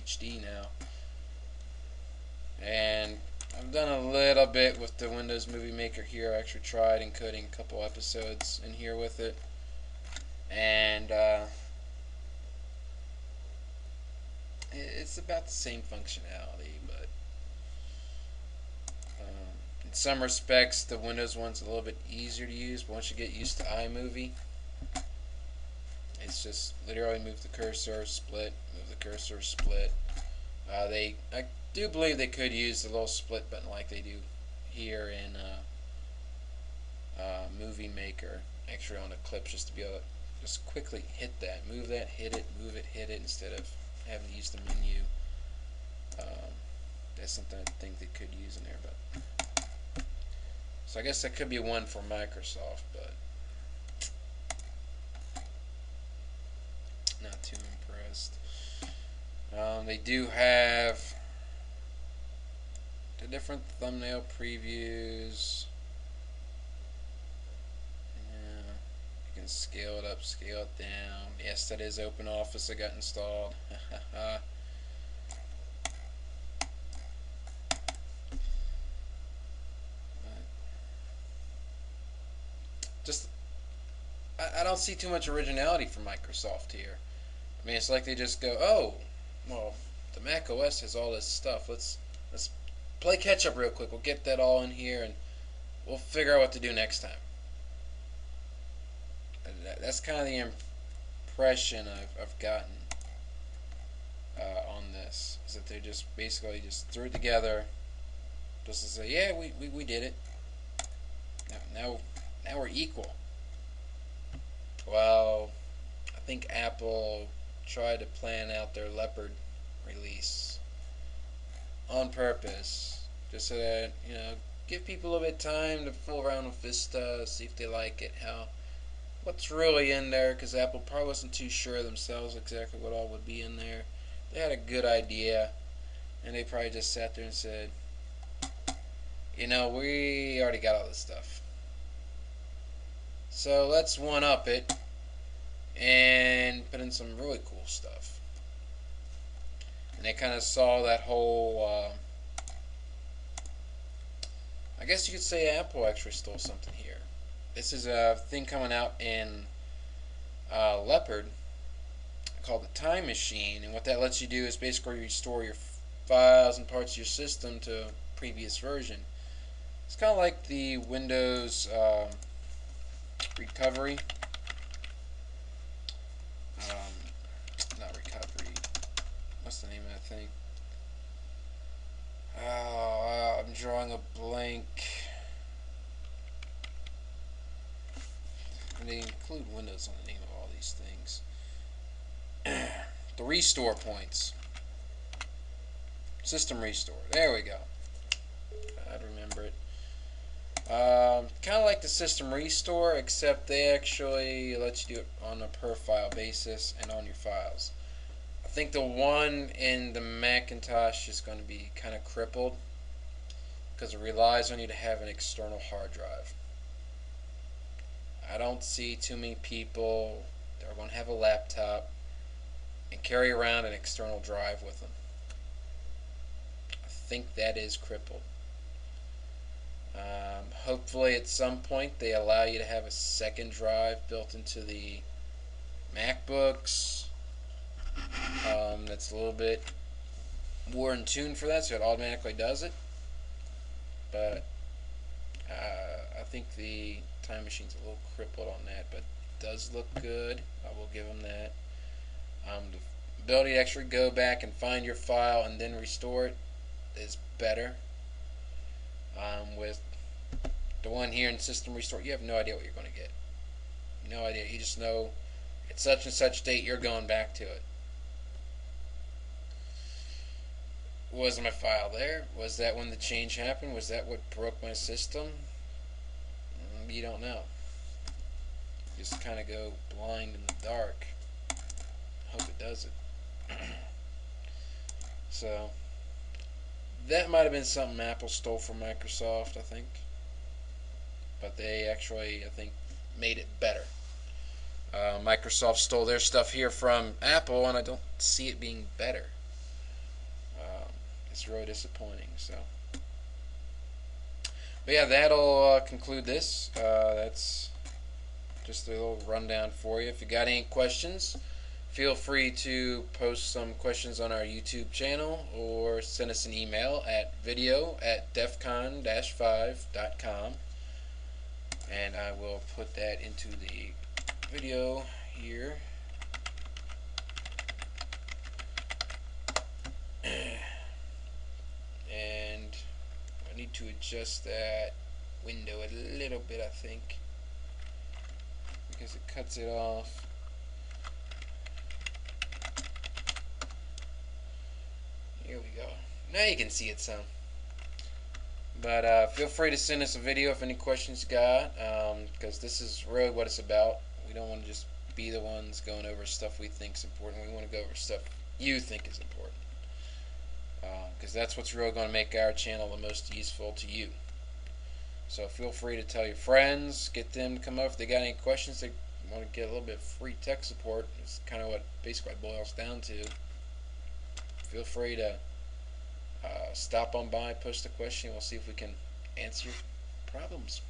HD now. And I've done a little bit with the Windows Movie Maker here. I actually tried encoding a couple episodes in here with it. And it's about the same functionality, but in some respects the Windows one's a little bit easier to use. But once you get used to iMovie, it's just literally move the cursor, split, move the cursor, split. I do believe they could use the little split button like they do here in Movie Maker, actually on the clips, just to be able to just quickly hit that, move that, hit it, move it, hit it, instead of having to use the menu. That's something I think they could use in there, but so I guess that could be one for Microsoft, but not too impressed. They do have the different thumbnail previews. Yeah, you can scale it up, scale it down. Yes, that is OpenOffice I got installed. Just, I don't see too much originality from Microsoft here. I mean, it's like they just go, oh, well, the Mac OS has all this stuff. Let's play catch up real quick. We'll get that all in here, and we'll figure out what to do next time. That's kind of the impression I've gotten on this, is that they just basically just threw it together just to say, yeah, we did it. Now we're equal. Well, I think Apple tried to plan out their Leopard release on purpose, just so that, give people a little bit of time to fool around with Vista, see if they like it, what's really in there, because Apple probably wasn't too sure themselves exactly what all would be in there. They had a good idea, and they probably just sat there and said, we already got all this stuff, so let's one-up it and put in some really cool stuff. And they kind of saw that whole, I guess you could say Apple actually stole something here. This is a thing coming out in Leopard called the Time Machine, and what that lets you do is basically restore your files and parts of your system to a previous version. It's kind of like the Windows recovery. Not recovery. What's the name of that thing? Oh, I'm drawing a blank. And they include Windows on the name of all these things. The restore points. System restore. There we go. I'd remember it. Kind of like the system restore, except they actually let you do it on a per file basis and on your files. I think the one in the Macintosh is going to be kind of crippled because it relies on you to have an external hard drive. I don't see too many people that are going to have a laptop and carry around an external drive with them. I think that is crippled. Hopefully at some point they allow you to have a second drive built into the MacBooks that's a little bit more in tune for that, so it automatically does it. But I think the Time Machine's a little crippled on that, but it does look good. I will give them that. The ability to actually go back and find your file and then restore it is better. With the one here in System Restore, you have no idea what you're going to get. No idea. You just know at such and such date you're going back to it. Was my file there? Was that when the change happened? Was that what broke my system? You don't know. You just kind of go blind in the dark. Hope it does it. So that might have been something Apple stole from Microsoft, I think. But they actually, I think, made it better. Microsoft stole their stuff here from Apple, and I don't see it being better. It's really disappointing. So, but yeah, that'll conclude this. That's just a little rundown for you. If you got any questions, feel free to post some questions on our YouTube channel or send us an email at video@defcon-5.com, and I will put that into the video here. And I need to adjust that window a little bit, I think, because it cuts it off. Here we go. Now you can see it some. But feel free to send us a video if any questions you got, because this is really what it's about. We don't want to just be the ones going over stuff we think is important. We want to go over stuff you think is important, because that's what's really going to make our channel the most useful to you. So feel free to tell your friends, get them to come over if they got any questions. They want to get a little bit of free tech support. It's kind of what basically boils down to. Feel free to stop on by, post a question. We'll see if we can answer your problems.